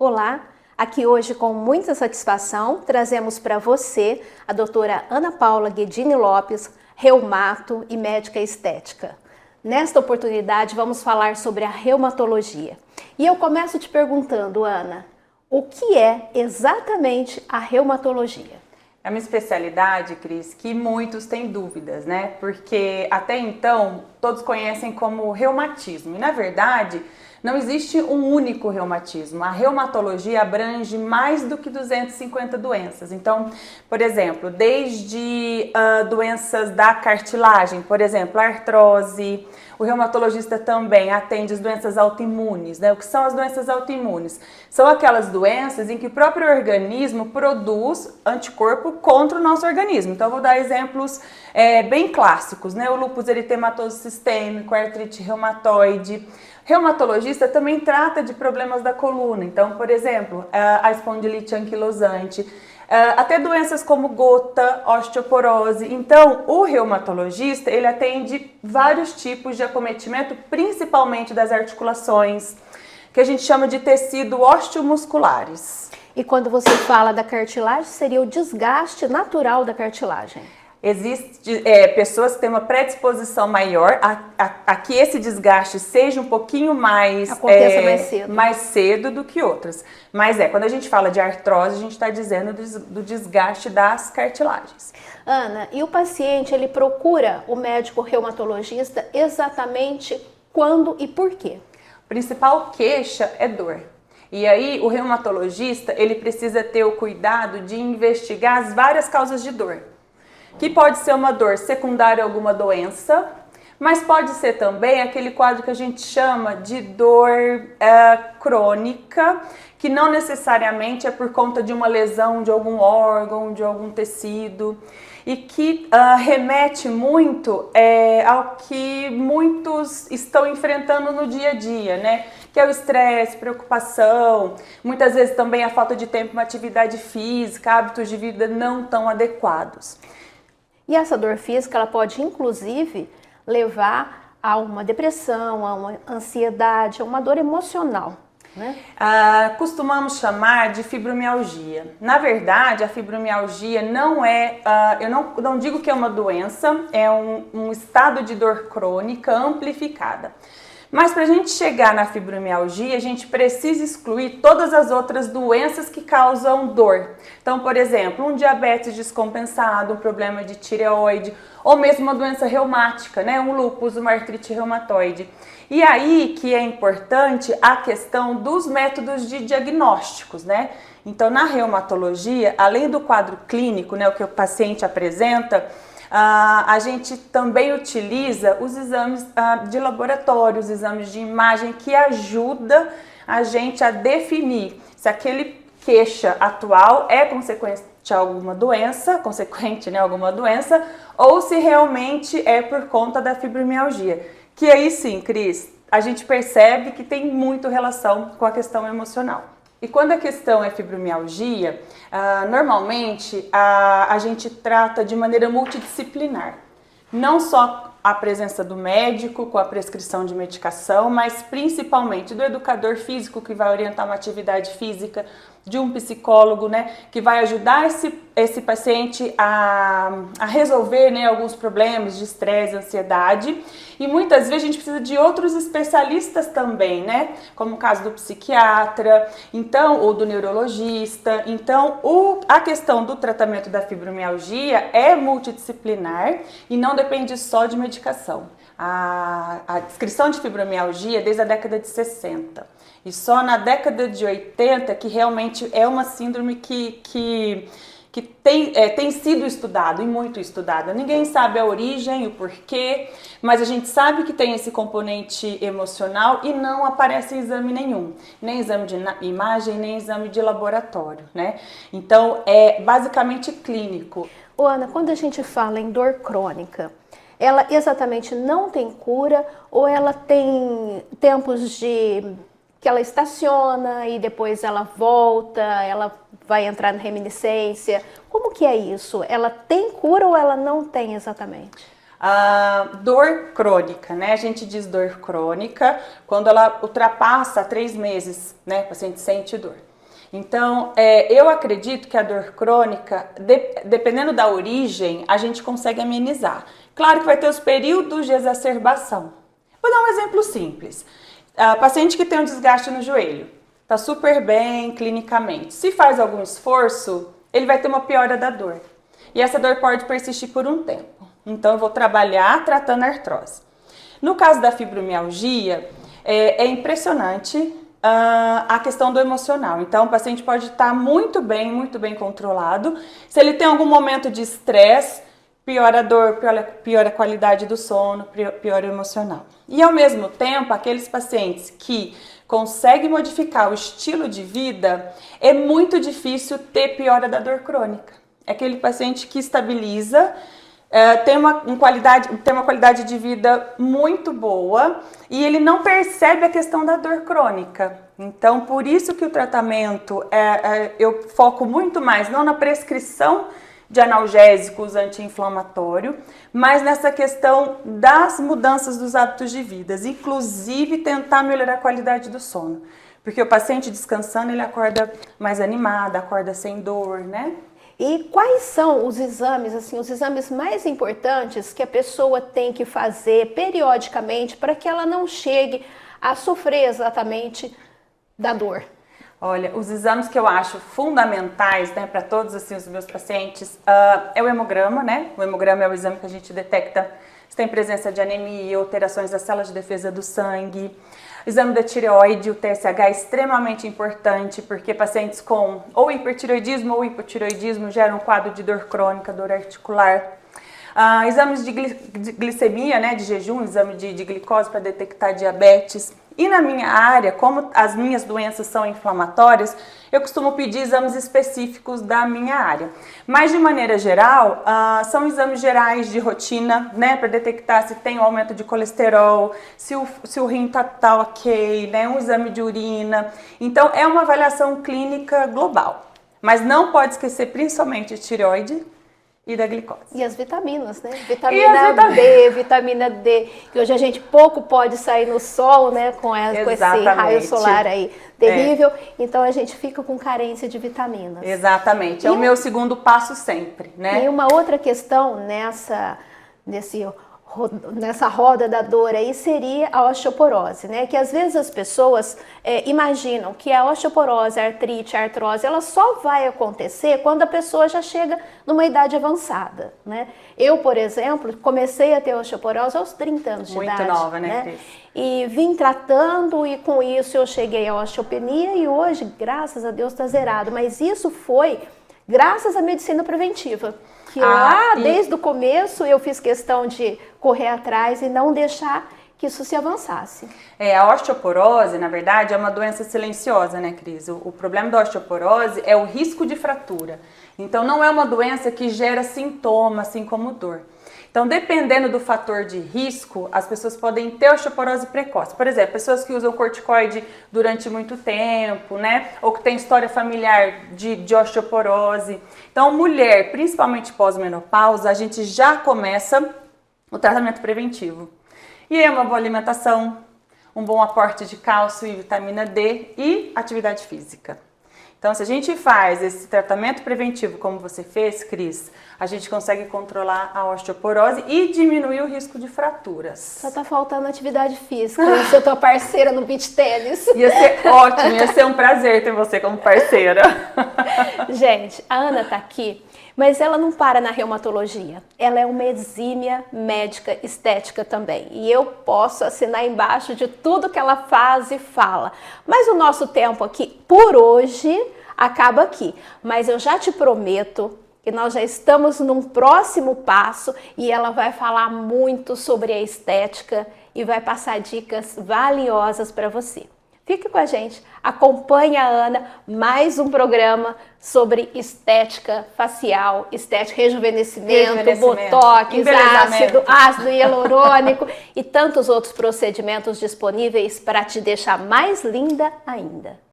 Olá, aqui hoje com muita satisfação trazemos para você a doutora Ana Paula Guedini Lopes, reumato e médica estética. Nesta oportunidade vamos falar sobre a reumatologia. E eu começo te perguntando, Ana, o que é exatamente a reumatologia? É uma especialidade, Cris, que muitos têm dúvidas, né? Porque até então todos conhecem como reumatismo. E na verdade, não existe um único reumatismo. A reumatologia abrange mais do que 250 doenças. Então, por exemplo, desde doenças da cartilagem, por exemplo, artrose. O reumatologista também atende as doenças autoimunes, né? O que são as doenças autoimunes? São aquelas doenças em que o próprio organismo produz anticorpo contra o nosso organismo. Então, eu vou dar exemplos bem clássicos, né? O lúpus eritematoso sistêmico, a artrite reumatoide. Reumatologista também trata de problemas da coluna. Então, por exemplo, a espondilite anquilosante, até doenças como gota, osteoporose. Então, o reumatologista, ele atende vários tipos de acometimento, principalmente das articulações, que a gente chama de tecido osteomusculares. E quando você fala da cartilagem, seria o desgaste natural da cartilagem. Existem pessoas que têm uma predisposição maior a que esse desgaste seja um pouquinho mais, aconteça mais cedo do que outras. Mas quando a gente fala de artrose, a gente está dizendo do desgaste das cartilagens. Ana, e o paciente, ele procura o médico reumatologista exatamente quando e por quê? A principal queixa é dor. E aí o reumatologista, ele precisa ter o cuidado de investigar as várias causas de dor. Que pode ser uma dor secundária a alguma doença, mas pode ser também aquele quadro que a gente chama de dor crônica, que não necessariamente é por conta de uma lesão de algum órgão, de algum tecido, e que remete muito ao que muitos estão enfrentando no dia a dia, né? Que é o estresse, preocupação, muitas vezes também a falta de tempo, uma atividade física, hábitos de vida não tão adequados. E essa dor física, ela pode inclusive levar a uma depressão, a uma ansiedade, a uma dor emocional, né? Costumamos chamar de fibromialgia. Na verdade, a fibromialgia não eu não digo que é uma doença, é um estado de dor crônica amplificada. Mas para a gente chegar na fibromialgia, a gente precisa excluir todas as outras doenças que causam dor. Então, por exemplo, um diabetes descompensado, um problema de tireoide, ou mesmo uma doença reumática, né? Um lúpus, uma artrite reumatoide. E aí que é importante a questão dos métodos de diagnósticos, né? Então, na reumatologia, além do quadro clínico, né, o que o paciente apresenta, a gente também utiliza os exames de laboratório, os exames de imagem que ajuda a gente a definir se aquele queixa atual é consequente a alguma doença, alguma doença, ou se realmente é por conta da fibromialgia. Que aí sim, Cris, a gente percebe que tem muito relação com a questão emocional. E quando a questão é fibromialgia, normalmente a gente trata de maneira multidisciplinar. Não só a presença do médico com a prescrição de medicação, mas principalmente do educador físico que vai orientar uma atividade física, de um psicólogo, né, que vai ajudar esse paciente a resolver, né, alguns problemas de estresse, ansiedade. E muitas vezes a gente precisa de outros especialistas também, né, como o caso do psiquiatra, então, ou do neurologista. Então, a questão do tratamento da fibromialgia é multidisciplinar e não depende só de medicação. A descrição de fibromialgia é desde a década de 60. E só na década de 80 que realmente é uma síndrome que tem sido estudado e muito estudada. Ninguém sabe a origem, o porquê, mas a gente sabe que tem esse componente emocional e não aparece exame nenhum. Nem exame de imagem, nem exame de laboratório, né? Então, é basicamente clínico. Ô, Ana, quando a gente fala em dor crônica, ela exatamente não tem cura ou ela tem tempos que ela estaciona e depois ela volta, ela vai entrar na reminiscência? Como que é isso? Ela tem cura ou ela não tem exatamente? Dor crônica, né? A gente diz dor crônica quando ela ultrapassa 3 meses, né? O paciente sente dor. Então, eu acredito que a dor crônica, dependendo da origem, a gente consegue amenizar. Claro que vai ter os períodos de exacerbação. Vou dar um exemplo simples. Paciente que tem um desgaste no joelho, está super bem clinicamente. Se faz algum esforço, ele vai ter uma piora da dor. E essa dor pode persistir por um tempo. Então, eu vou trabalhar tratando a artrose. No caso da fibromialgia, é impressionante a questão do emocional. Então, o paciente pode estar muito bem controlado. Se ele tem algum momento de estresse, piora a dor, piora a qualidade do sono, piora o emocional. E, ao mesmo tempo, aqueles pacientes que conseguem modificar o estilo de vida, é muito difícil ter piora da dor crônica. É aquele paciente que estabiliza, tem uma qualidade de vida muito boa e ele não percebe a questão da dor crônica. Então, por isso que o tratamento, eu foco muito mais não na prescrição de analgésicos anti-inflamatório, mas nessa questão das mudanças dos hábitos de vida, inclusive tentar melhorar a qualidade do sono. Porque o paciente descansando, ele acorda mais animado, acorda sem dor, né? E quais são os exames, assim, os exames mais importantes que a pessoa tem que fazer periodicamente para que ela não chegue a sofrer exatamente da dor? Olha, os exames que eu acho fundamentais, né, para todos assim, os meus pacientes, é o hemograma, né? O hemograma é o exame que a gente detecta se tem presença de anemia, alterações das células de defesa do sangue. O exame da tireoide, o TSH, é extremamente importante porque pacientes com ou hipertireoidismo ou hipotireoidismo geram um quadro de dor crônica, dor articular. Exames de glicemia, né, de jejum, exame de glicose para detectar diabetes. E na minha área, como as minhas doenças são inflamatórias, eu costumo pedir exames específicos da minha área. Mas, de maneira geral, são exames gerais de rotina, né, para detectar se tem um aumento de colesterol, se o rim tá ok, né, um exame de urina. Então, é uma avaliação clínica global. Mas não pode esquecer principalmente tireoide e da glicose. E as vitaminas, né? Vitamina D, que hoje a gente pouco pode sair no sol, né? Com esse raio solar aí terrível. Então a gente fica com carência de vitaminas. Exatamente. É o meu segundo passo sempre, né? E uma outra questão nessa roda da dor aí seria a osteoporose, né? Que às vezes as pessoas imaginam que a osteoporose, a artrite, a artrose, ela só vai acontecer quando a pessoa já chega numa idade avançada, né? Eu, por exemplo, comecei a ter osteoporose aos 30 anos de idade. Muito nova, né, Cris? E vim tratando e com isso eu cheguei à osteopenia e hoje, graças a Deus, está zerado. Mas isso foi graças à medicina preventiva. Que desde o começo eu fiz questão de correr atrás e não deixar que isso se avançasse. A osteoporose, na verdade, é uma doença silenciosa, né, Cris? O problema da osteoporose é o risco de fratura. Então, não é uma doença que gera sintoma, assim como dor. Então, dependendo do fator de risco, as pessoas podem ter osteoporose precoce. Por exemplo, pessoas que usam corticoide durante muito tempo, né? Ou que tem história familiar de osteoporose. Então, mulher, principalmente pós-menopausa, a gente já começa o tratamento preventivo. E é uma boa alimentação, um bom aporte de cálcio e vitamina D e atividade física. Então, se a gente faz esse tratamento preventivo como você fez, Cris, a gente consegue controlar a osteoporose e diminuir o risco de fraturas. Só tá faltando atividade física. Eu sou tua parceira no beach tênis. Ia ser ótimo, ia ser um prazer ter você como parceira. Gente, a Ana tá aqui, mas ela não para na reumatologia. Ela é uma exímia médica estética também. E eu posso assinar embaixo de tudo que ela faz e fala. Mas o nosso tempo aqui, por hoje, acaba aqui. Mas eu já te prometo que nós já estamos num próximo passo e ela vai falar muito sobre a estética e vai passar dicas valiosas para você. Fique com a gente, acompanhe a Ana, mais um programa sobre estética facial, estética, rejuvenescimento, botox, ácido hialurônico e tantos outros procedimentos disponíveis para te deixar mais linda ainda.